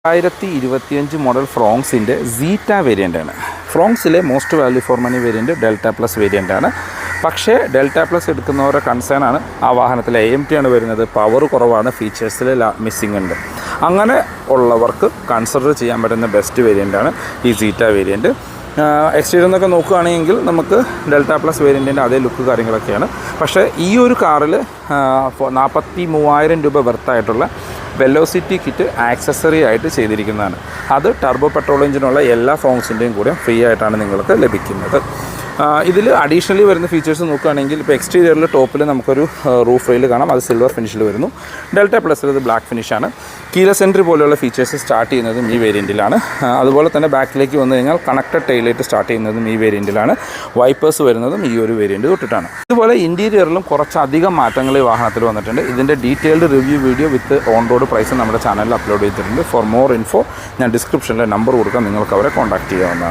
2025 model ഫ്രോങ്സിൻ്റെ Zeta വേരിയൻ്റാണ്. ഫ്രോങ്സിലെ most value for money variant Delta plus വേരിയൻ്റാണ്. പക്ഷേ ഡെൽറ്റ പ്ലസ് എടുക്കുന്നവരുടെ കൺസേൺ ആണ് ആ വാഹനത്തിൽ AMT ആണ് വരുന്നത്, പവർ കുറവാണ്, ഫീച്ചേഴ്സിൽ മിസ്സിംഗ് ഉണ്ട്. അങ്ങനെ ഉള്ളവർക്ക് കൺസിഡർ ചെയ്യാൻ പറ്റുന്ന ബെസ്റ്റ് വേരിയൻ്റാണ് ഈ സീറ്റ വേരിയൻറ്റ്. എക്സ്റ്റീരിയർ എന്നൊക്കെ നോക്കുകയാണെങ്കിൽ നമുക്ക് ഡെൽറ്റ പ്ലസ് വേരിയൻറ്റിൻ്റെ അതേ ലുക്ക് കാര്യങ്ങളൊക്കെയാണ്. പക്ഷേ ഈ ഒരു കാറിൽ 43,000 രൂപ വെർത്തായിട്ടുള്ള വെലോസിറ്റി കിറ്റ് ആക്സസറി ആയിട്ട് ചെയ്തിരിക്കുന്നതാണ്. അത് ടർബോ പെട്രോൾ എഞ്ചിനുള്ള എല്ലാ ഫ്രോങ്സിൻ്റെയും കൂടെ ഫ്രീ ആയിട്ടാണ് നിങ്ങൾക്ക് ലഭിക്കുന്നത്. ഇതിൽ അഡീഷണലി വരുന്ന ഫീച്ചേഴ്സ് നോക്കുകയാണെങ്കിൽ ഇപ്പോൾ എക്സ്റ്റീരിയറിൽ ടോപ്പിൽ നമുക്കൊരു റൂഫ് റെയിൽ കാണാം, അത് സിൽവർ ഫിനിഷിൽ വരുന്നു. ഡെൽറ്റ പ്ലസിൽ ഇത് ബ്ലാക്ക് ഫിനിഷാണ്. കീലെസ് എൻട്രി പോലെയുള്ള ഫീച്ചേഴ്സ് സ്റ്റാർട്ട് ചെയ്യുന്നതും ഈ വേരിയൻറ്റിലാണ്. അതുപോലെ തന്നെ ബാക്കിലേക്ക് വന്നു കഴിഞ്ഞാൽ കണക്റ്റഡ് ടൈലൈറ്റ് സ്റ്റാർട്ട് ചെയ്യുന്നതും ഈ വേരിയൻറ്റിലാണ്. വൈപ്പേഴ്സ് വരുന്നതും ഈ ഒരു വേരിയൻറ്റ് തൊട്ടിട്ടാണ്. ഇതുപോലെ ഇൻറ്റീരിയറിലും കുറച്ചധികം മാറ്റങ്ങൾ ഈ വാഹനത്തിൽ വന്നിട്ടുണ്ട്. ഇതിൻ്റെ detailed review video with on road price നമ്മുടെ ചാനലിൽ അപ്ലോഡ് ചെയ്തിട്ടുണ്ട്. ഫോർ മോർ ഇൻഫോ ഞാൻ ഡിസ്ക്രിപ്ഷനിൽ നമ്പർ കൊടുക്കാം, നിങ്ങൾക്ക് അവരെ കോൺടാക്ട് ചെയ്യാവുന്നതാണ്.